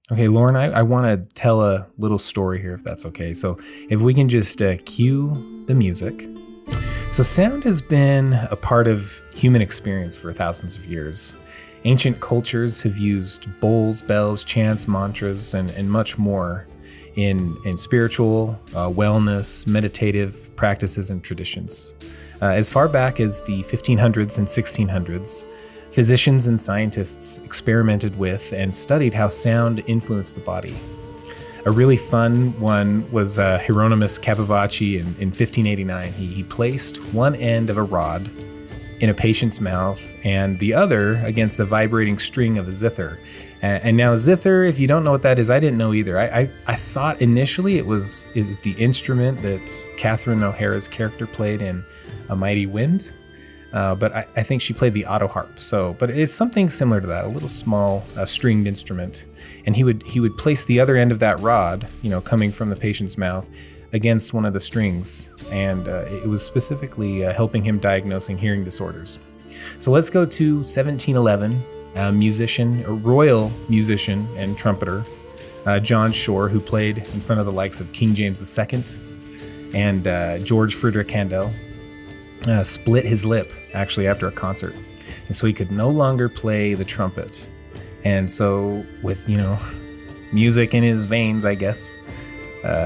Okay, Lauren, I want to tell a little story here, if that's okay. So, if we can just cue the music. So, sound has been a part of human experience for thousands of years. Ancient cultures have used bowls, bells, chants, mantras, and much more in spiritual, wellness, meditative practices and traditions. As far back as the 1500s and 1600s, physicians and scientists experimented with and studied how sound influenced the body. A really fun one was Hieronymus Capivacci in 1589. He placed one end of a rod in a patient's mouth and the other against the vibrating string of a zither. And now zither, if you don't know what that is, I didn't know either. I thought initially it was the instrument that Catherine O'Hara's character played in A Mighty Wind. But I think she played the auto harp. But it's something similar to that, a little small stringed instrument. And he would place the other end of that rod, coming from the patient's mouth, against one of the strings. And it was specifically helping him diagnosing hearing disorders. So let's go to 1711, a royal musician and trumpeter, John Shore, who played in front of the likes of King James II and George Frederick Handel. Split his lip actually after a concert, and so he could no longer play the trumpet. And so with music in his veins, I guess,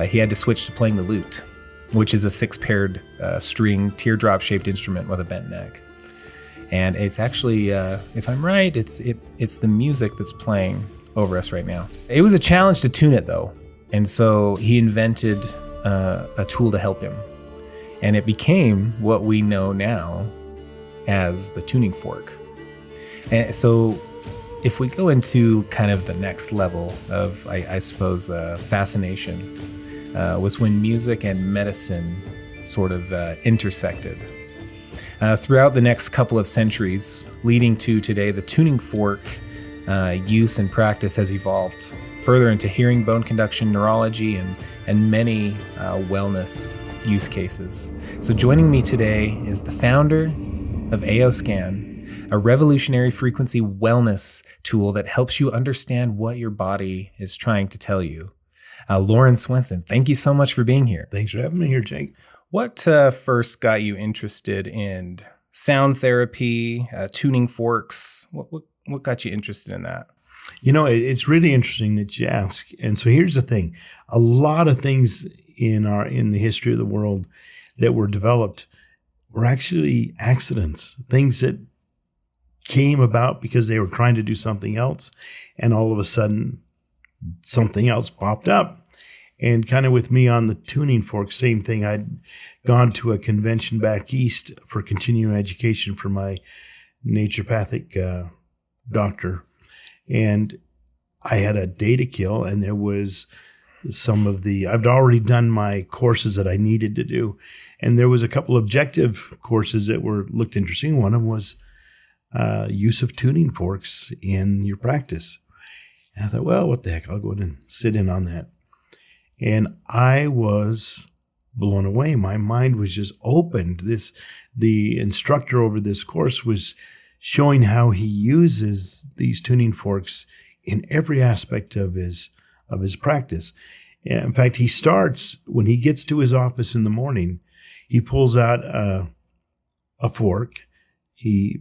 he had to switch to playing the lute, which is a six-paired string teardrop shaped instrument with a bent neck. And it's actually, if I'm right, it's the music that's playing over us right now. It was a challenge to tune it though, and so he invented a tool to help him. And it became what we know now as the tuning fork. And so if we go into kind of the next level of, I suppose, fascination, was when music and medicine sort of intersected. Throughout the next couple of centuries, leading to today, the tuning fork use and practice has evolved further into hearing, bone conduction, neurology, and many wellness use cases. So joining me today is the founder of AOScan, a revolutionary frequency wellness tool that helps you understand what your body is trying to tell you. Loren Swanson, thank you so much for being here. Thanks for having me here, Jake. What first got you interested in sound therapy, tuning forks? What got you interested in that? It's really interesting that you ask. And so here's the thing. A lot of things in the history of the world that were developed were actually accidents, things that came about because they were trying to do something else, and all of a sudden something else popped up. And kind of with me on the tuning fork, same thing. I'd gone to a convention back east for continuing education for my naturopathic doctor, and I had a day to kill, and there was I've already done my courses that I needed to do. And there was a couple objective courses that looked interesting. One of them was use of tuning forks in your practice. And I thought, well, what the heck? I'll go in and sit in on that. And I was blown away. My mind was just opened. The instructor over this course was showing how he uses these tuning forks in every aspect of his practice. In fact, he starts, when he gets to his office in the morning, he pulls out a fork, he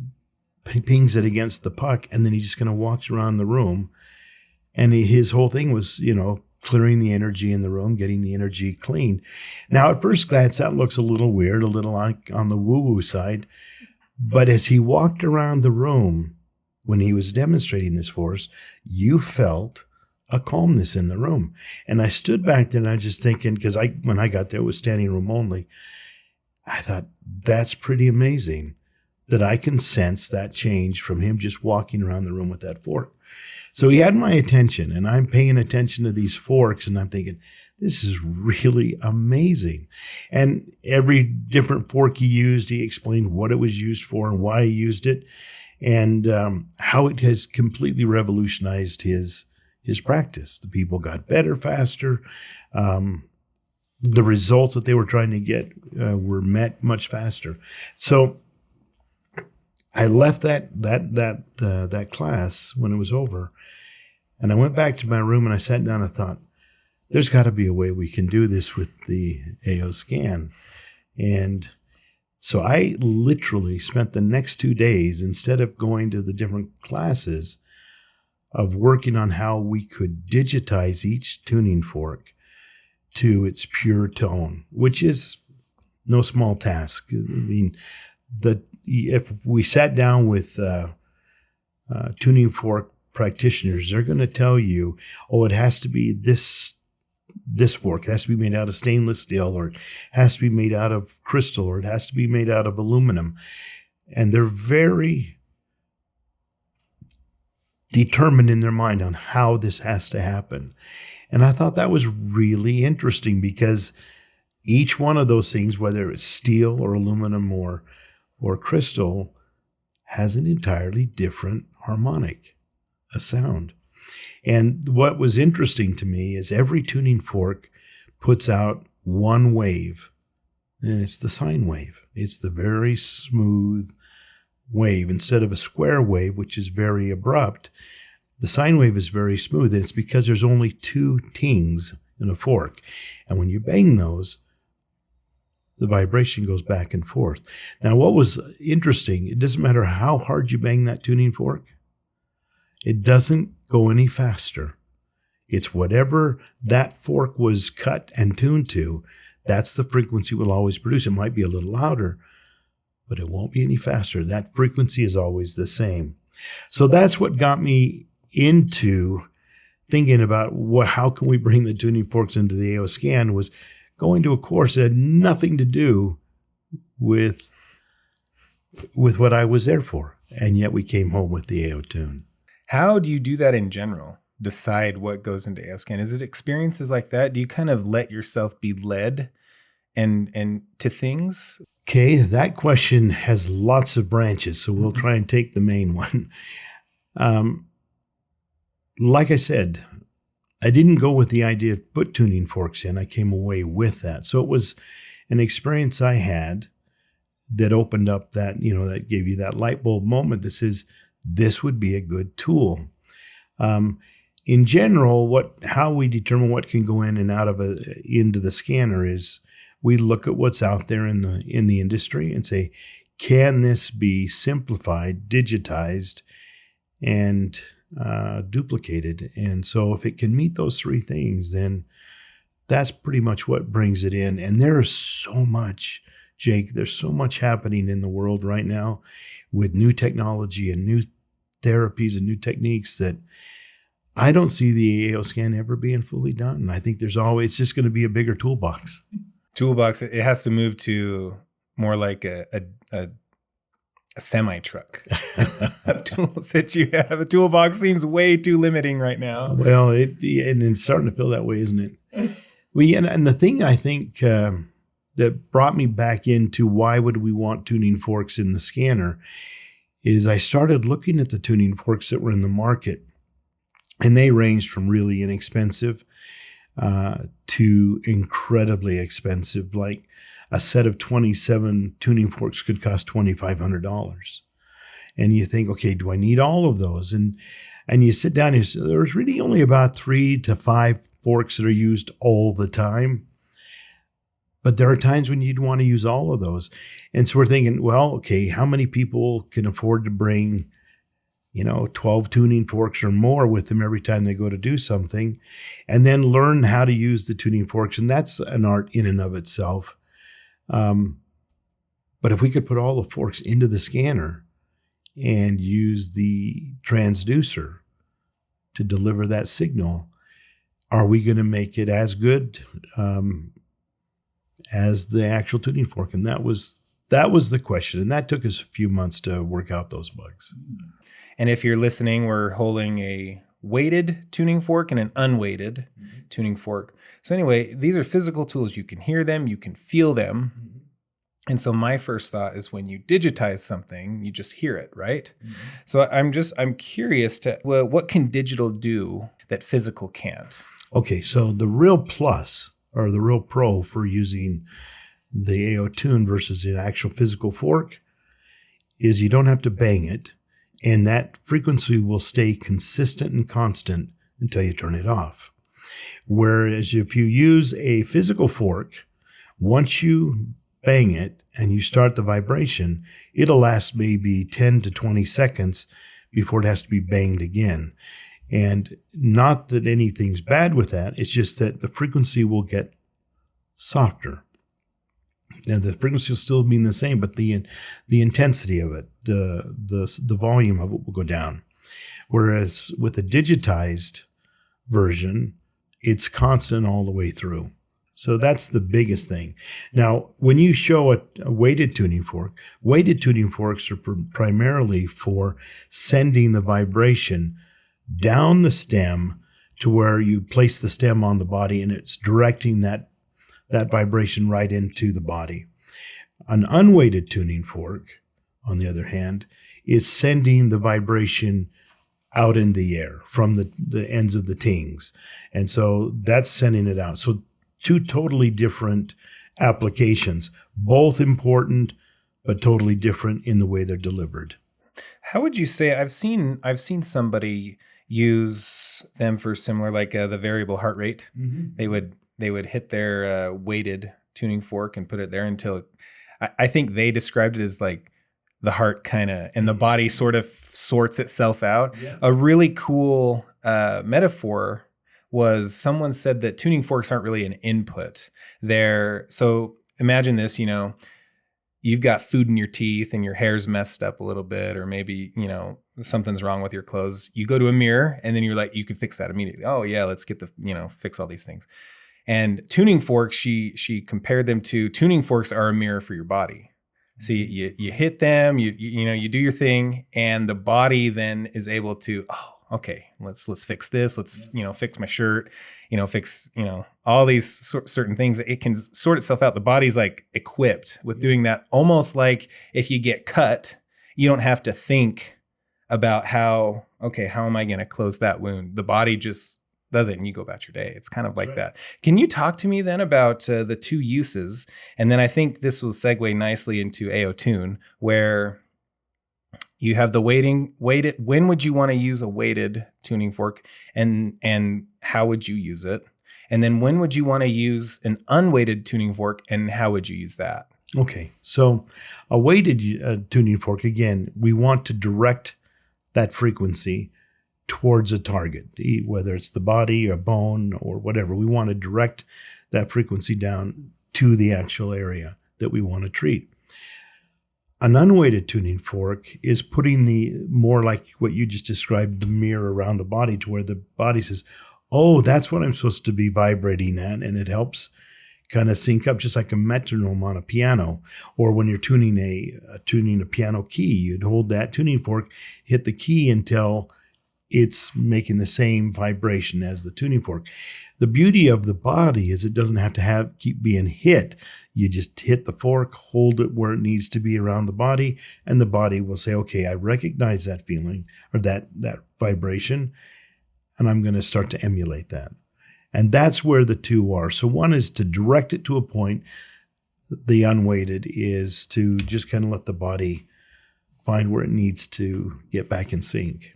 pings it against the puck, and then he just kind of walks around the room. And his whole thing was, clearing the energy in the room, getting the energy clean. Now, at first glance, that looks a little weird, a little on the woo-woo side. But as he walked around the room, when he was demonstrating this for us, you felt a calmness in the room. And I stood back there and I was just thinking, because when I got there, it was standing room only. I thought, that's pretty amazing that I can sense that change from him just walking around the room with that fork. So he had my attention, and I'm paying attention to these forks, and I'm thinking, this is really amazing. And every different fork he used, he explained what it was used for and why he used it, and how it has completely revolutionized his practice. The people got better faster. The results that they were trying to get were met much faster. So I left that class when it was over, And I went back to my room and I sat down and thought, there's got to be a way we can do this with the AO scan. And so I literally spent the next 2 days, instead of going to the different classes, of working on how we could digitize each tuning fork to its pure tone, which is no small task. I mean, if we sat down with tuning fork practitioners, they're going to tell you, oh, it has to be this fork. It has to be made out of stainless steel, or it has to be made out of crystal, or it has to be made out of aluminum. And they're very determined in their mind on how this has to happen. And I thought that was really interesting, because each one of those things, whether it's steel or aluminum or crystal, has an entirely different harmonic, a sound. And what was interesting to me is every tuning fork puts out one wave, and it's the sine wave. It's the very smooth wave. Instead of a square wave, which is very abrupt, the sine wave is very smooth. And it's because there's only 2 tings in a fork. And when you bang those, the vibration goes back and forth. Now, what was interesting, it doesn't matter how hard you bang that tuning fork, it doesn't go any faster. It's whatever that fork was cut and tuned to, that's the frequency we'll always produce. It might be a little louder, but it won't be any faster. That frequency is always the same. So that's what got me into thinking about how can we bring the tuning forks into the AO scan, was going to a course that had nothing to do with what I was there for. And yet we came home with the AOTune. How do you do that in general? Decide what goes into AO scan? Is it experiences like that? Do you kind of let yourself be led and to things? Okay, that question has lots of branches, so we'll try and take the main one. Like I said, I didn't go with the idea of put tuning forks in. I came away with that. So it was an experience I had that opened up that, that gave you that light bulb moment that says, this would be a good tool. In general, how we determine what can go in and out of into the scanner is we look at what's out there in the industry and say, can this be simplified, digitized, and duplicated? And so if it can meet those 3 things, then that's pretty much what brings it in. And there is so much, Jake, there's so much happening in the world right now with new technology and new therapies and new techniques that I don't see the AO scan ever being fully done. I think it's just going to be a bigger toolbox. It has to move to more like a semi truck. Tools that you have. A toolbox seems way too limiting right now. Well, and it's starting to feel that way, isn't it? And the thing I think that brought me back into why would we want tuning forks in the scanner is I started looking at the tuning forks that were in the market, and they ranged from really inexpensive to incredibly expensive. Like a set of 27 tuning forks could cost $2,500. And you think, okay, do I need all of those? And you sit down and you say, there's really only about 3 to 5 forks that are used all the time. But there are times when you'd want to use all of those. And so we're thinking, well, okay, how many people can afford to bring, 12 tuning forks or more with them every time they go to do something, and then learn how to use the tuning forks? And that's an art in and of itself. But if we could put all the forks into the scanner and use the transducer to deliver that signal, are we going to make it as good as the actual tuning fork? And that was the question. And that took us a few months to work out those bugs. And if you're listening, we're holding a weighted tuning fork and an unweighted tuning fork. So anyway, these are physical tools. You can hear them, you can feel them. And so my first thought is when you digitize something, you just hear it, right? So I'm curious what can digital do that physical can't? Okay, so the real plus or the real pro for using the AOTune versus an actual physical fork is you don't have to bang it, and that frequency will stay consistent and constant until you turn it off. Whereas if you use a physical fork, once you bang it and you start the vibration, it'll last maybe 10 to 20 seconds before it has to be banged again. And not that anything's bad with that, it's just that the frequency will get softer. Now, the frequency will still be the same, but the intensity of it, the volume of it will go down. Whereas with the digitized version, it's constant all the way through. So that's the biggest thing. Now, when you show a weighted tuning forks are primarily for sending the vibration down the stem to where you place the stem on the body, and it's directing that vibration right into the body. An unweighted tuning fork, on the other hand, is sending the vibration out in the air from the ends of the tings. And so that's sending it out. So two totally different applications, both important, but totally different in the way they're delivered. How would you say, I've seen somebody use them for similar, like the variable heart rate. Mm-hmm. They would hit their weighted tuning fork and put it there until I think they described it as like the heart kind of, and the body sort of sorts itself out. Yeah. A really cool metaphor was someone said that tuning forks aren't really an input. So imagine this, you've got food in your teeth and your hair's messed up a little bit, or maybe, something's wrong with your clothes. You go to a mirror and then you're like, you can fix that immediately. Oh yeah, let's get fix all these things. And tuning forks, she compared them to, tuning forks are a mirror for your body. So you hit them, you do your thing, and the body then is able to, okay, let's fix this. Let's, fix my shirt, fix, all these certain things. It can sort itself out. The body's like equipped with doing that. Almost like if you get cut, you don't have to think about how am I going to close that wound? The body just does it and you go about your day. It's kind of like right. That. Can you talk to me then about the two uses? And then I think this will segue nicely into AOTune, where you have the weighted. When would you want to use a weighted tuning fork, and how would you use it? And then when would you want to use an unweighted tuning fork, and how would you use that? Okay, so a weighted tuning fork, again, we want to direct that frequency towards a target, whether it's the body or bone or whatever. We want to direct that frequency down to the actual area that we want to treat. An unweighted tuning fork is putting the more like what you just described, the mirror around the body, to where the body says, oh, that's what I'm supposed to be vibrating at. And it helps kind of sync up, just like a metronome on a piano. Or when you're tuning a piano key, you'd hold that tuning fork, hit the key until it's making the same vibration as the tuning fork. The beauty of the body is it doesn't have to keep being hit. You just hit the fork, hold it where it needs to be around the body, and the body will say, okay, I recognize that feeling or that vibration, and I'm going to start to emulate that. And that's where the two are. So one is to direct it to a point. The unweighted is to just kind of let the body find where it needs to get back in sync.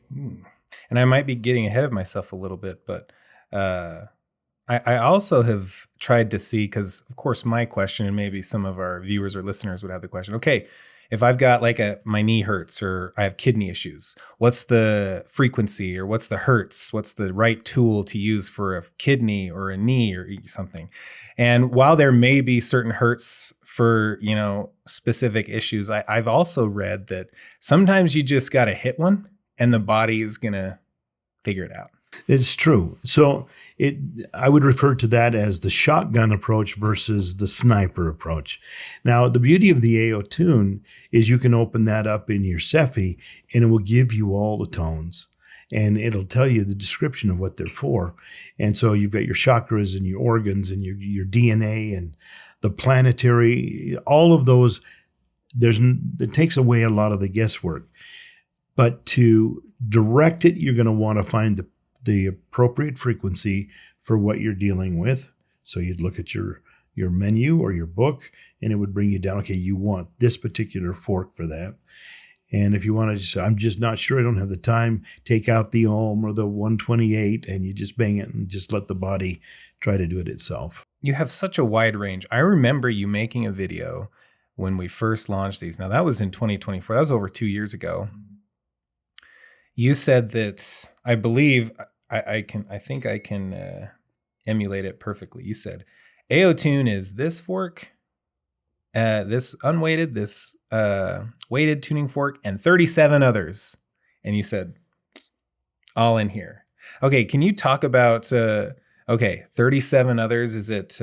And I might be getting ahead of myself a little bit, but I also have tried to see, because of course my question, and maybe some of our viewers or listeners would have the question, okay, if I've got like my knee hurts or I have kidney issues, what's the frequency or what's the hertz? What's the right tool to use for a kidney or a knee or something? And while there may be certain hertz for, specific issues, I've also read that sometimes you just got to hit one and the body is going to figure it out. It's true. So I would refer to that as the shotgun approach versus the sniper approach. Now, the beauty of the AOTune is you can open that up in your Cephi and it will give you all the tones and it'll tell you the description of what they're for. And so you've got your chakras and your organs and your DNA and the planetary, all of those. It takes away a lot of the guesswork. But to direct it, you're going to want to find the appropriate frequency for what you're dealing with. So you'd look at your menu or your book, and it would bring you down, okay, you want this particular fork for that. And if you want to just, I'm just not sure, I don't have the time, take out the ohm or the 128 and you just bang it and just let the body try to do it itself. You have such a wide range. I remember you making a video when we first launched these. Now that was in 2024. That was over 2 years ago. You said that, I believe I think I can emulate it perfectly. You said AOTune is this fork, this unweighted, this weighted tuning fork, and 37 others. And you said, all in here. Okay, can you talk about, 37 others? Is it,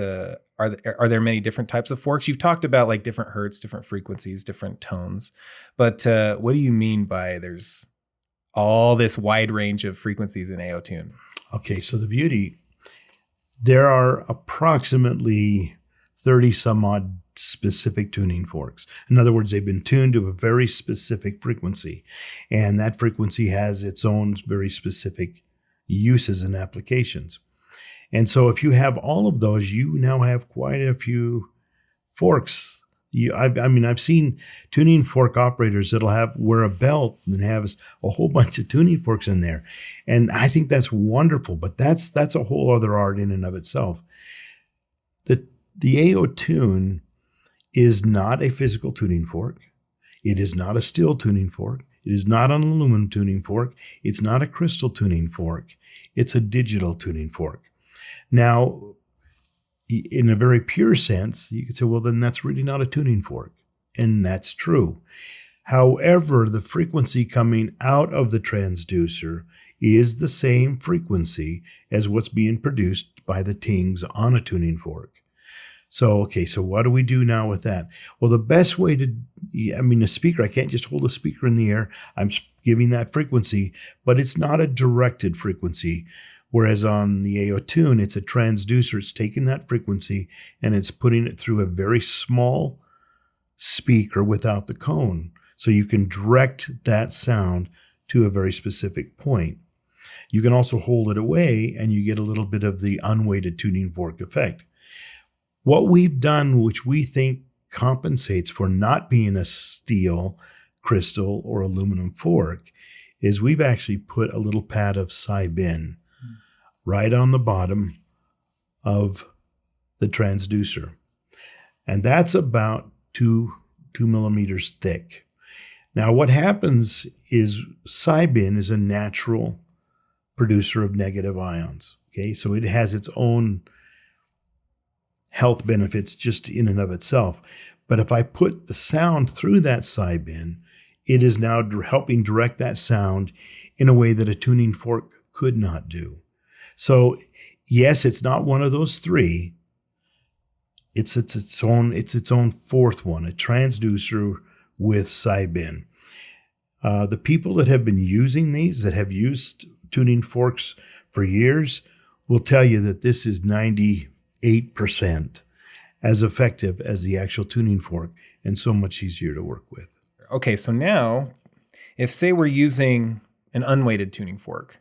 are there many different types of forks? You've talked about like different hertz, different frequencies, different tones. But what do you mean by there's all this wide range of frequencies in AOTune? Okay, so the beauty, there are approximately 30 some odd specific tuning forks. In other words, they've been tuned to a very specific frequency, and that frequency has its own very specific uses and applications. And so if you have all of those, you now have quite a few forks. I've seen tuning fork operators that'll wear a belt and have a whole bunch of tuning forks in there. And I think that's wonderful, but that's a whole other art in and of itself. The AOTune is not a physical tuning fork. It is not a steel tuning fork. It is not an aluminum tuning fork. It's not a crystal tuning fork. It's a digital tuning fork. Now, in a very pure sense, you could say, well, then that's really not a tuning fork. And that's true. However, the frequency coming out of the transducer is the same frequency as what's being produced by the tings on a tuning fork. So what do we do now with that? Well, the best way a speaker, I can't just hold a speaker in the air. I'm giving that frequency, but it's not a directed frequency. Whereas on the AOTune, it's a transducer. It's taking that frequency and it's putting it through a very small speaker without the cone. So you can direct that sound to a very specific point. You can also hold it away and you get a little bit of the unweighted tuning fork effect. What we've done, which we think compensates for not being a steel, crystal, or aluminum fork, is we've actually put a little pad of Sybin right on the bottom of the transducer. And that's about 2 millimeters thick. Now what happens is Sybin is a natural producer of negative ions. Okay, so it has its own health benefits just in and of itself. But if I put the sound through that Sybin, it is now helping direct that sound in a way that a tuning fork could not do. So yes, it's not one of those three. It's its own fourth one, a transducer with Sybin. The people that have been using these, that have used tuning forks for years, will tell you that this is 98% as effective as the actual tuning fork and so much easier to work with. Okay, so now, if say we're using an unweighted tuning fork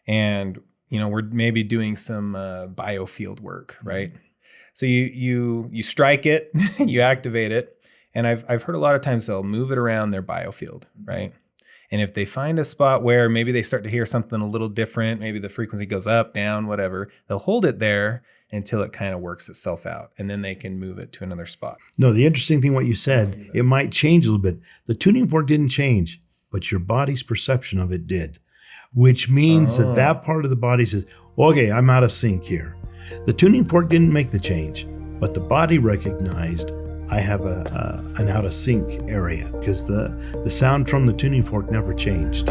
and we're maybe doing some biofield work, right? So you strike it, you activate it, and I've heard a lot of times they'll move it around their biofield, right? And if they find a spot where maybe they start to hear something a little different, maybe the frequency goes up, down, whatever, they'll hold it there until it kind of works itself out, and then they can move it to another spot. No, the interesting thing, what you said, it might change a little bit. The tuning fork didn't change, but your body's perception of it did, which means that part of the body says, okay, I'm out of sync here. The tuning fork didn't make the change, but the body recognized I have an out of sync area because the sound from the tuning fork never changed.